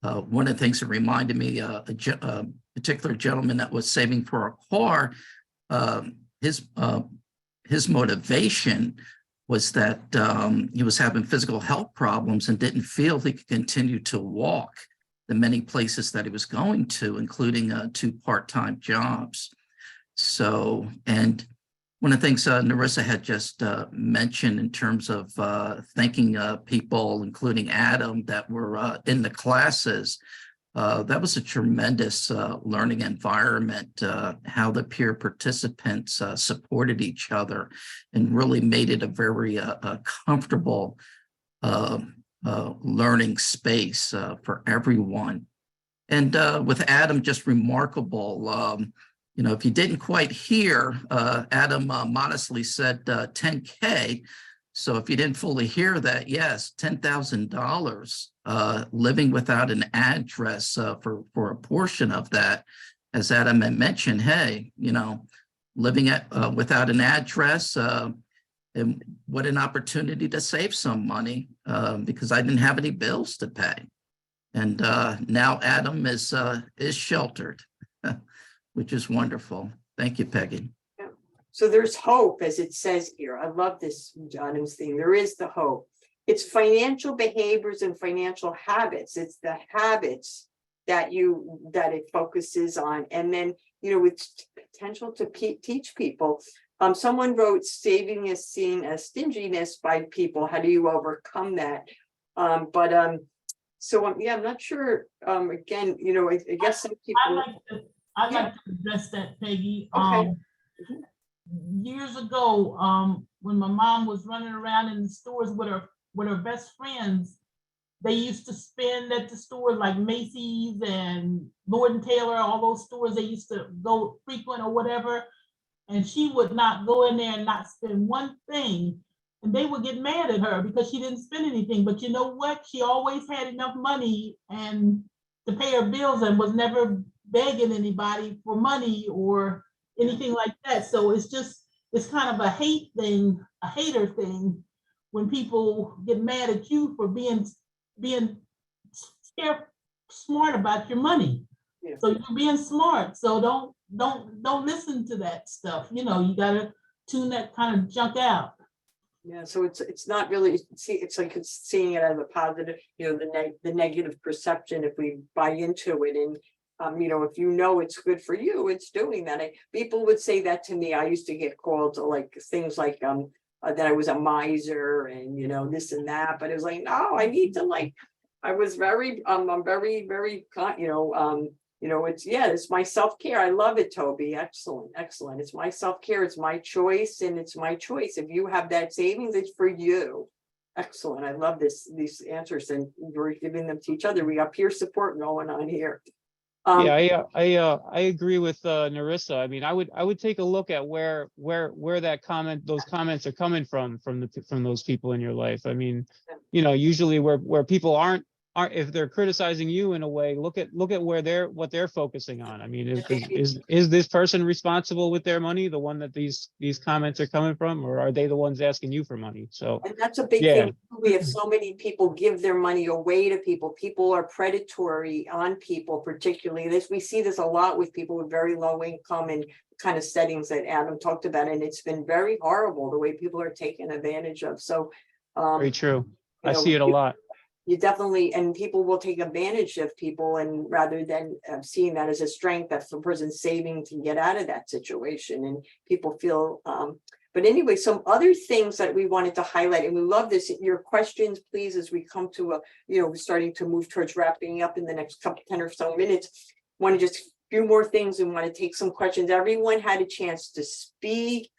One of the things that reminded me, a particular gentleman that was saving for a car, his motivation was that he was having physical health problems and didn't feel he could continue to walk the many places that he was going to, including 2 part-time jobs. So, and one of the things Narissa had just mentioned in terms of thanking people, including Adam, that were in the classes, that was a tremendous learning environment, how the peer participants supported each other and really made it a very comfortable learning space for everyone. And with Adam, just remarkable. If you didn't quite hear, Adam modestly said 10K. So if you didn't fully hear that, yes, $10,000 living without an address for a portion of that. As Adam had mentioned, hey, living without an address, and what an opportunity to save some money because I didn't have any bills to pay. And now Adam is sheltered, which is wonderful. Thank you, Peggy. So there's hope, as it says here. I love this Adam's thing. There is the hope. It's financial behaviors and financial habits. It's the habits that it focuses on. And then, with potential to teach people. Someone wrote, saving is seen as stinginess by people. How do you overcome that? So I'm not sure. Again, I guess some people. I'd like to address that, Peggy. Okay. Years ago, when my mom was running around in the stores with her best friends, they used to spend at the stores like Macy's and Lord and Taylor, all those stores they used to go frequent or whatever. And she would not go in there and not spend one thing. And they would get mad at her because she didn't spend anything. But you know what? She always had enough money and to pay her bills and was never begging anybody for money or anything like that. So it's kind of a hater thing when people get mad at you for being smart about your money. Yeah. So you're being smart. So don't listen to that stuff. You gotta tune that kind of junk out. Yeah, so it's not really, it's like it's seeing it as a positive, the negative perception if we buy into it. And if it's good for you, it's doing that. People would say that to me. I used to get called like things like that I was a miser and this and that. But it was like, no, I need to I was very I'm very, very it's my self-care. I love it, Toby. Excellent. It's my self-care. It's my choice, and it's my choice. If you have that savings, it's for you. Excellent. I love these answers, and we're giving them to each other. We got peer support going on here. Yeah, I agree with Narissa. I mean, I would take a look at where those comments are coming from those people in your life. I mean, usually where people aren't if they're criticizing you in a way, look at what they're focusing on. I mean, is this person responsible with their money, the one that these comments are coming from, or are they the ones asking you for money? So And that's a big Yeah. thing. We have so many people give their money away to people. People are predatory on people, particularly this. We see this a lot with people with very low income and kind of settings that Adam talked about. And it's been very horrible the way people are taken advantage of. So very true. you I know, see it a lot. you definitely, and people will take advantage of people, and rather than seeing that as a strength, that's the person saving to get out of that situation, and people feel, but anyway, some other things that we wanted to highlight, and we love this, your questions, please, as we come to starting to move towards wrapping up in the next 10 or so minutes. Want to just a few more things and want to take some questions. Everyone had a chance to speak.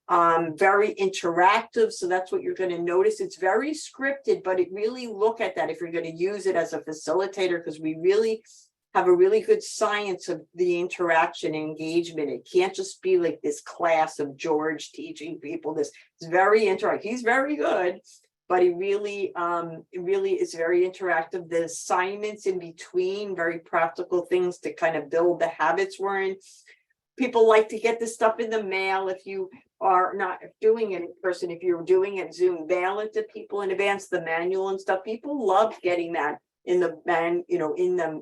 Very interactive. So that's what you're going to notice. It's very scripted, but it really look at that if you're going to use it as a facilitator, because we really have a really good science of the interaction and engagement. It can't just be like this class of George teaching people this. It's very interactive. He's very good, but it really is very interactive. The assignments in between, very practical things to kind of build the habits we're in. People like to get this stuff in the mail. If you are not doing it in person, if you're doing it Zoom, mail it to people in advance, the manual and stuff. People love getting that in the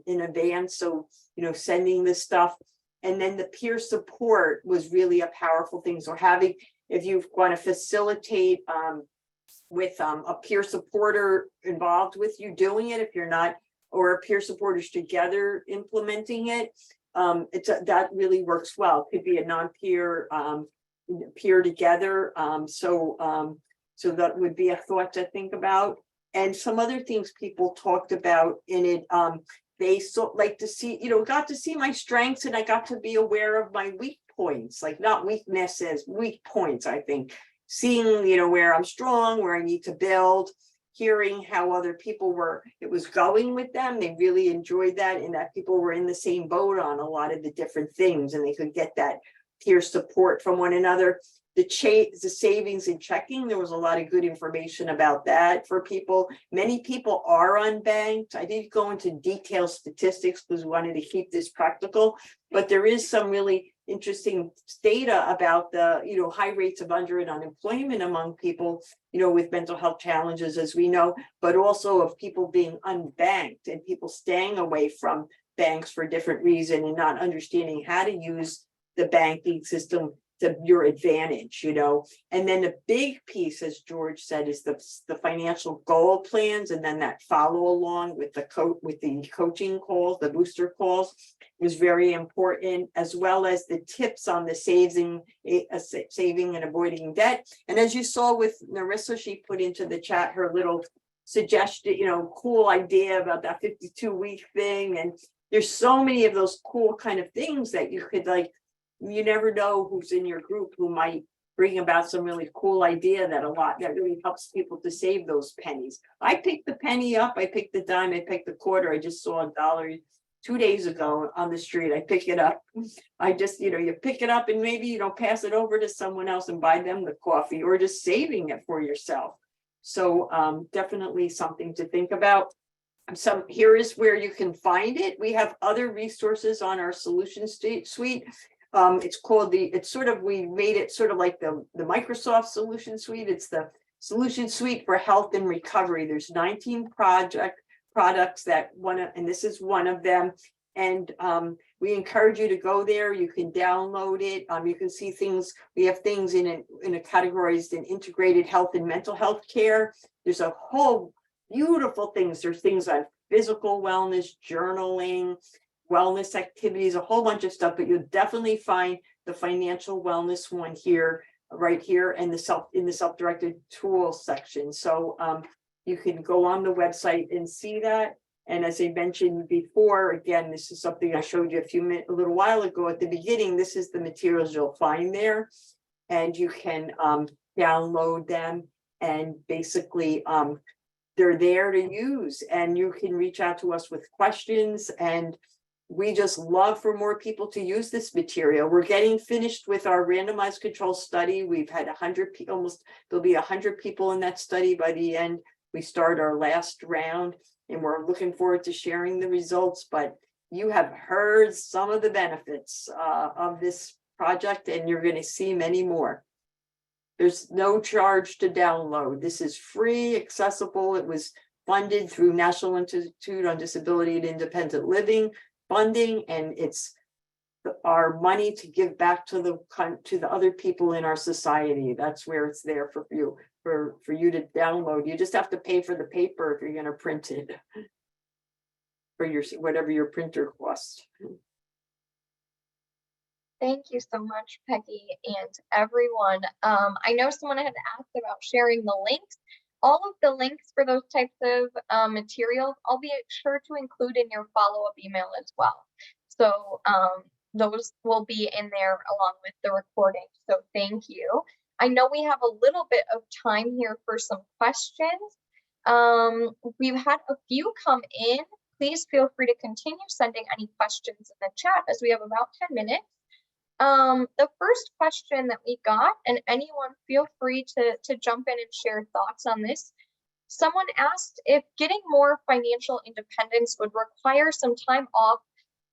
in advance. So, sending this stuff. And then the peer support was really a powerful thing. So if you want to facilitate with a peer supporter involved with you doing it, if you're not, or peer supporters together implementing it, that really works well. It could be a non-peer peer together. So that would be a thought to think about. And some other things people talked about in it. They like to see, got to see my strengths, and I got to be aware of my weak points, like not weaknesses, weak points. I think seeing, where I'm strong, where I need to build. Hearing how other people it was going with them. They really enjoyed that, and that people were in the same boat on a lot of the different things, and they could get that peer support from one another. The savings and checking, there was a lot of good information about that for people. Many people are unbanked. I didn't go into detailed statistics because we wanted to keep this practical, but there is some really interesting data about the high rates of under and unemployment among people with mental health challenges, as we know, but also of people being unbanked and people staying away from banks for different reasons and not understanding how to use the banking system to your advantage. And then the big piece, as George said, is the financial goal plans, and then that follow along with the coaching calls, the booster calls was very important, as well as the tips on the saving and avoiding debt. And as you saw with Narissa, she put into the chat her little suggested, cool idea about that 52-week thing. And there's so many of those cool kind of things that you could you never know who's in your group who might bring about some really cool idea that really helps people to save those pennies. I picked the penny up, I picked the dime, I picked the quarter. I just saw $1 2 days ago on the street. I pick it up. I just, you pick it up and maybe, pass it over to someone else and buy them the coffee, or just saving it for yourself. So definitely something to think about. Here is where you can find it. We have other resources on our solution suite. It's called we made it sort of like the Microsoft solution suite. It's the solution suite for health and recovery. There's 19 products that and this is one of them. And we encourage you to go there. You can download it. You can see things. We have things in a categorized in integrated health and mental health care. There's a whole beautiful things. There's things on physical wellness, journaling, wellness activities, a whole bunch of stuff, but you'll definitely find the financial wellness one here, right here, and in the self-directed tools section. So you can go on the website and see that. And as I mentioned before, again, this is something I showed you a little while ago at the beginning. This is the materials you'll find there, and you can download them, and basically they're there to use, and you can reach out to us with questions. And we just love for more people to use this material. We're getting finished with our randomized control study. We've had 100 people, there'll be 100 people in that study by the end. We start our last round, and we're looking forward to sharing the results, but you have heard some of the benefits of this project, and you're going to see many more. There's no charge to download. This is free, accessible. It was funded through National Institute on Disability and Independent Living funding, and it's our money to give back to the other people in our society. That's where it's there for you, for you to download. You just have to pay for the paper if you're going to print it, for your whatever your printer costs. Thank you so much, Peggy, and everyone. I know someone had asked about sharing the links. All of the links for those types of materials, I'll be sure to include in your follow-up email as well. So those will be in there along with the recording. So thank you. I know we have a little bit of time here for some questions. We've had a few come in. Please feel free to continue sending any questions in the chat as we have about 10 minutes. The first question that we got, and anyone feel free to jump in and share thoughts on this. Someone asked if getting more financial independence would require some time off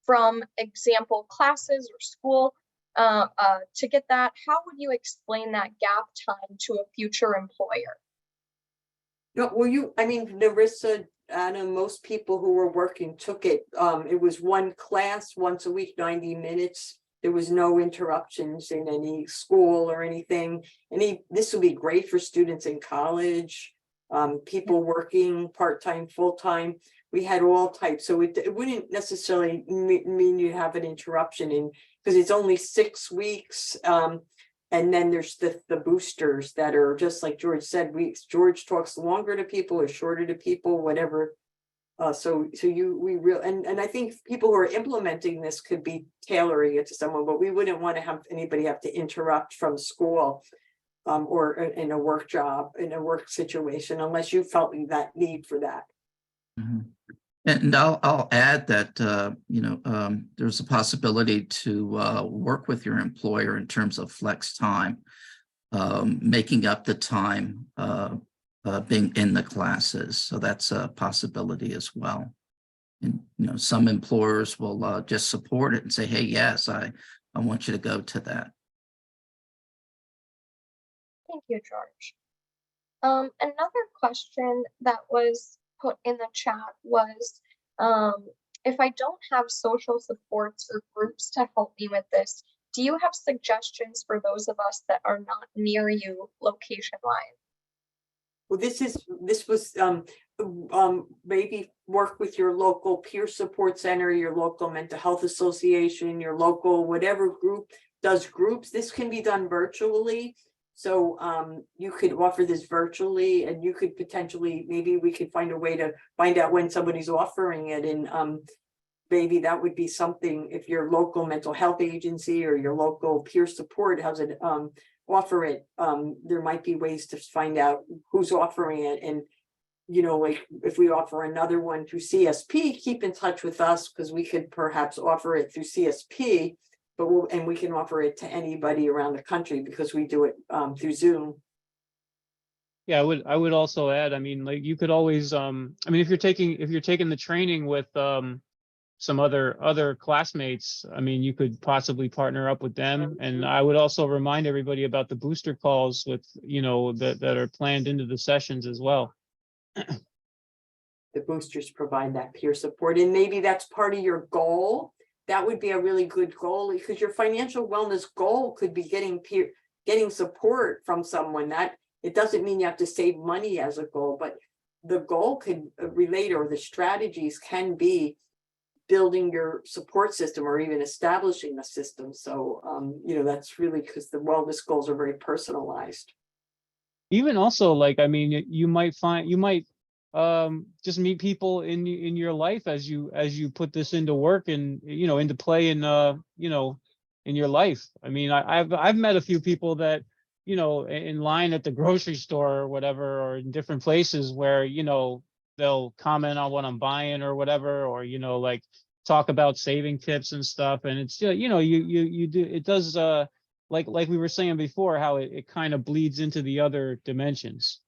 from example classes or school. To get that, how would you explain that gap time to a future employer? No, well, I mean, Narissa, Anna, most people who were working took it. It was one class once a week, 90 minutes. There was no interruptions in any school or anything. This would be great for students in college, people working part-time, full-time. We had all types, so it wouldn't necessarily mean you have an interruption in, because it's only 6 weeks. And then there's the boosters that are just like George said, George talks longer to people or shorter to people, whatever. And I think people who are implementing this could be tailoring it to someone, but we wouldn't want to have anybody have to interrupt from school or in a work job, in a work situation, unless you felt that need for that. Mhm. And I'll add that, there's a possibility to work with your employer in terms of flex time, making up the time being in the classes. So that's a possibility as well. And, some employers will just support it and say, hey, yes, I want you to go to that. Thank you, George. Another question that was put in the chat was, if I don't have social supports or groups to help me with this, do you have suggestions for those of us that are not near you location-wise? Well, this was maybe work with your local peer support center, your local mental health association, your local whatever group does groups. This can be done virtually. So you could offer this virtually, and you could potentially, maybe we could find a way to find out when somebody's offering it. And maybe that would be something, if your local mental health agency or your local peer support has it, offer it, there might be ways to find out who's offering it. And, like if we offer another one through CSP, keep in touch with us, because we could perhaps offer it through CSP. But we can offer it to anybody around the country because we do it through Zoom. Yeah, I would also add, I mean, like you could always, if you're taking the training with some other classmates, I mean, you could possibly partner up with them. And I would also remind everybody about the booster calls with, that are planned into the sessions as well. The boosters provide that peer support, and maybe that's part of your goal. That would be a really good goal, because your financial wellness goal could be getting support from someone. That it doesn't mean you have to save money as a goal, but the goal could relate, or the strategies can be building your support system or even establishing a system. So, that's really, because the wellness goals are very personalized. Even also, like, I mean, you might just meet people in your life as you put this into work and into play in in your life. I mean, I've met a few people that in line at the grocery store or whatever, or in different places where they'll comment on what I'm buying or whatever, or like talk about saving tips and stuff. And it's you do, it does like we were saying before, how it kind of bleeds into the other dimensions.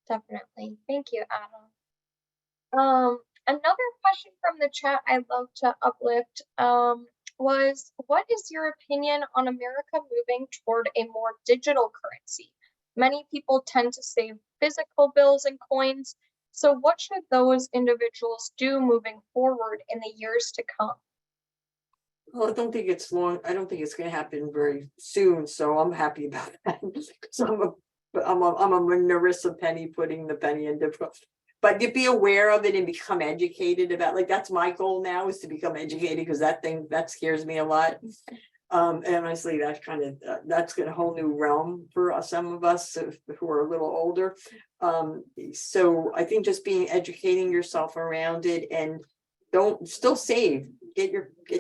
Definitely. Thank you, Adam. Another question from the chat I'd love to uplift was, what is your opinion on America moving toward a more digital currency? Many people tend to save physical bills and coins. So what should those individuals do moving forward in the years to come? Well, I don't think it's gonna happen very soon, so I'm happy about that. So I'm a Narissa penny, putting the penny into. But to be aware of it and become educated about, like, that's my goal now, is to become educated, because that scares me a lot. And honestly, that's got a whole new realm for some of us who are a little older. So I think just educating yourself around it, and still save. Get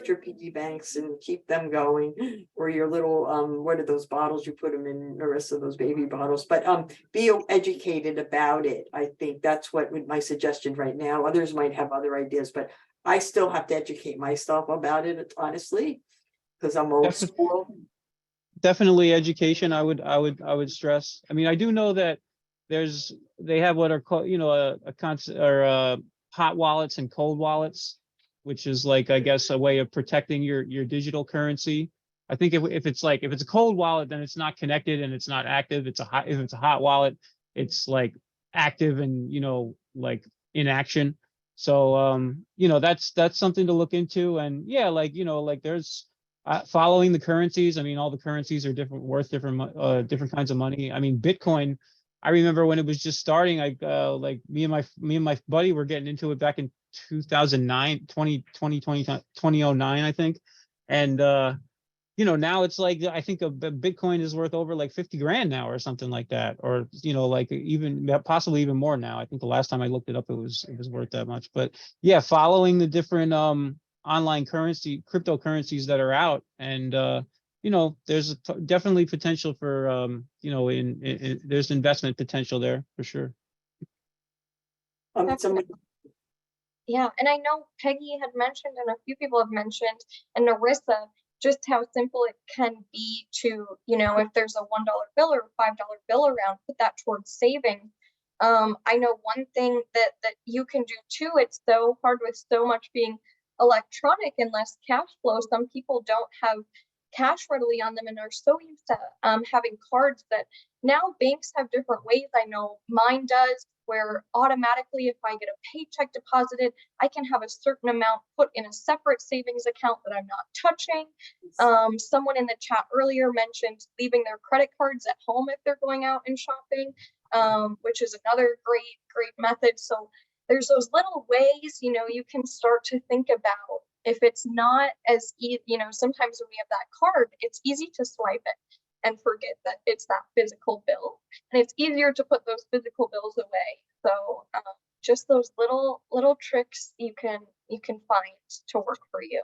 your piggy banks and keep them going, or your little what are those bottles you put them in, Narissa, those baby bottles. But be educated about it. I think that's what my suggestion right now. Others might have other ideas, but I still have to educate myself about it, honestly, because I'm old school. Definitely education. I would stress. I mean, I do know that they have what are called, a concept, or hot wallets and cold wallets, which is like, I guess, a way of protecting your digital currency. I think if it's a cold wallet, then it's not connected and it's not active. If it's a hot wallet, it's like active and, like in action. So that's something to look into. And yeah, there's following the currencies. I mean, all the currencies are worth different kinds of money. I mean, Bitcoin, I remember when it was just starting, me and my buddy were getting into it back in 2009, 2009, I think. And, now it's like, I think a Bitcoin is worth over like 50 grand now or something like that. Or, even possibly even more now. I think the last time I looked it up, it was worth that much. But yeah, following the different online cryptocurrencies that are out, and there's definitely potential for there's investment potential there for sure. Yeah, and I know Peggy had mentioned, and a few people have mentioned, and Narissa, just how simple it can be to, if there's a $1 bill or a $5 bill around, put that towards saving. I know one thing that you can do too. It's so hard with so much being electronic and less cash flow. Some people don't have cash readily on them and are so used to having cards that now banks have different ways. I know mine does, where automatically, if I get a paycheck deposited, I can have a certain amount put in a separate savings account that I'm not touching. Someone in the chat earlier mentioned leaving their credit cards at home if they're going out and shopping, which is another great method. So there's those little ways, you can start to think about. If it's not as easy, sometimes when we have that card, it's easy to swipe it and forget that it's that physical bill, and it's easier to put those physical bills away. So just those little tricks you can find to work for you.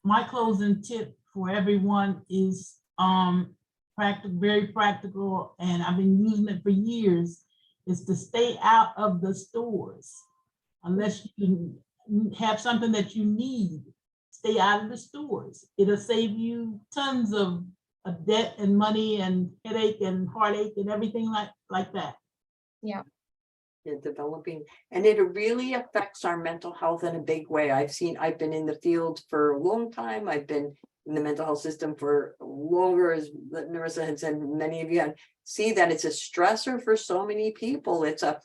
My closing tip for everyone is very practical, and I've been using it for years, is to stay out of the stores. Unless you have something that you need, stay out of the stores. It'll save you tons of debt and money and headache and heartache and everything like that. Yeah. Developing, and it really affects our mental health in a big way. I've been in the field for a long time. I've been in the mental health system for longer, as Narissa had said, many of you see that it's a stressor for so many people. It's a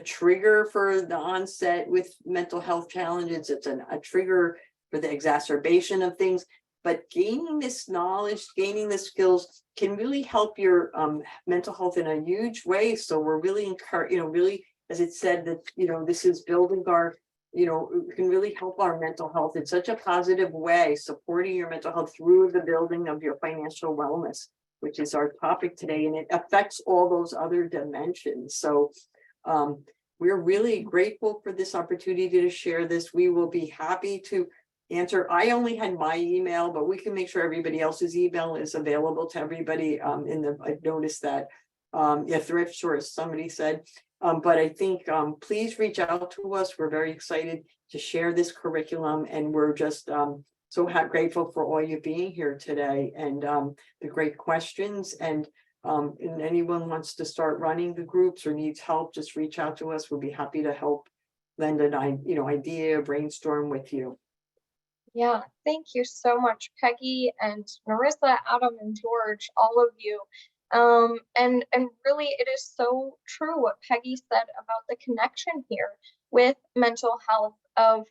trigger for the onset with mental health challenges. It's a trigger for the exacerbation of things. But gaining this knowledge, gaining the skills can really help your mental health in a huge way. So we're really really, as it said, that, this is building our, can really help our mental health in such a positive way, supporting your mental health through the building of your financial wellness, which is our topic today. And it affects all those other dimensions. So we're really grateful for this opportunity to share this. We will be happy to answer. I only had my email, but we can make sure everybody else's email is available to everybody. I noticed that thrift store, as somebody said. But I think please reach out to us. We're very excited to share this curriculum, and we're just so grateful for all you being here today, and the great questions. And And anyone wants to start running the groups or needs help, just reach out to us. We'll be happy to help lend an idea, brainstorm with you. Yeah, thank you so much, Peggy and Narissa, Adam and George, all of you. And really it is so true what Peggy said about the connection here with mental health, of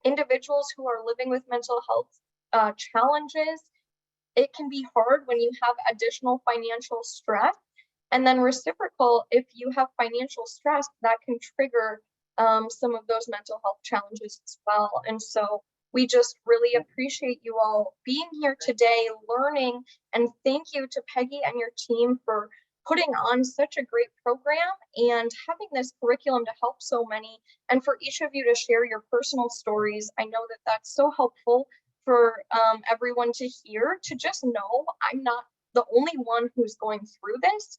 individuals who are living with mental health challenges. It can be hard when you have additional financial stress, and then reciprocal, if you have financial stress, that can trigger some of those mental health challenges as well. And so we just really appreciate you all being here today, learning, and thank you to Peggy and your team for putting on such a great program and having this curriculum to help so many, and for each of you to share your personal stories. I know that that's so helpful for everyone to hear, to just know I'm not the only one who's going through this.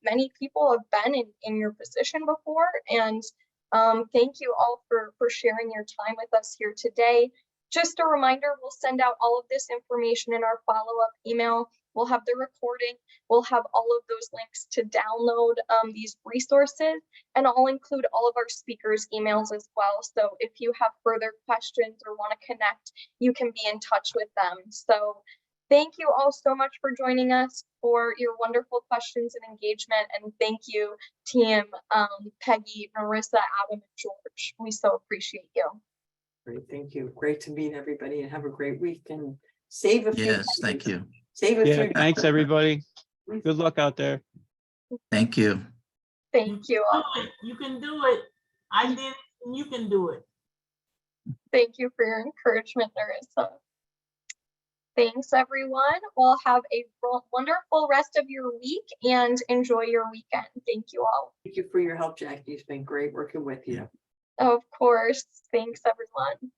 Many people have been in your position before, and thank you all for sharing your time with us here today. Just a reminder, we'll send out all of this information in our follow-up email. We'll have the recording, we'll have all of those links to download these resources, and I'll include all of our speakers' emails as well. So if you have further questions or want to connect, you can be in touch with them. So thank you all so much for joining us, for your wonderful questions and engagement. And thank you, team, Peggy, Narissa, Adam, and George. We so appreciate you. Great, thank you. Great to meet everybody and have a great week and save a few. Yes, thank you. Save a Yeah, few. thanks, everybody. Good luck out there. Thank you. Thank you all. You can do it. I did it, and you can do it. Thank you for your encouragement, Narissa. Thanks, everyone. Well, have a wonderful rest of your week and enjoy your weekend. Thank you all. Thank you for your help, Jackie. It's been great working with you. Of course. Thanks, everyone.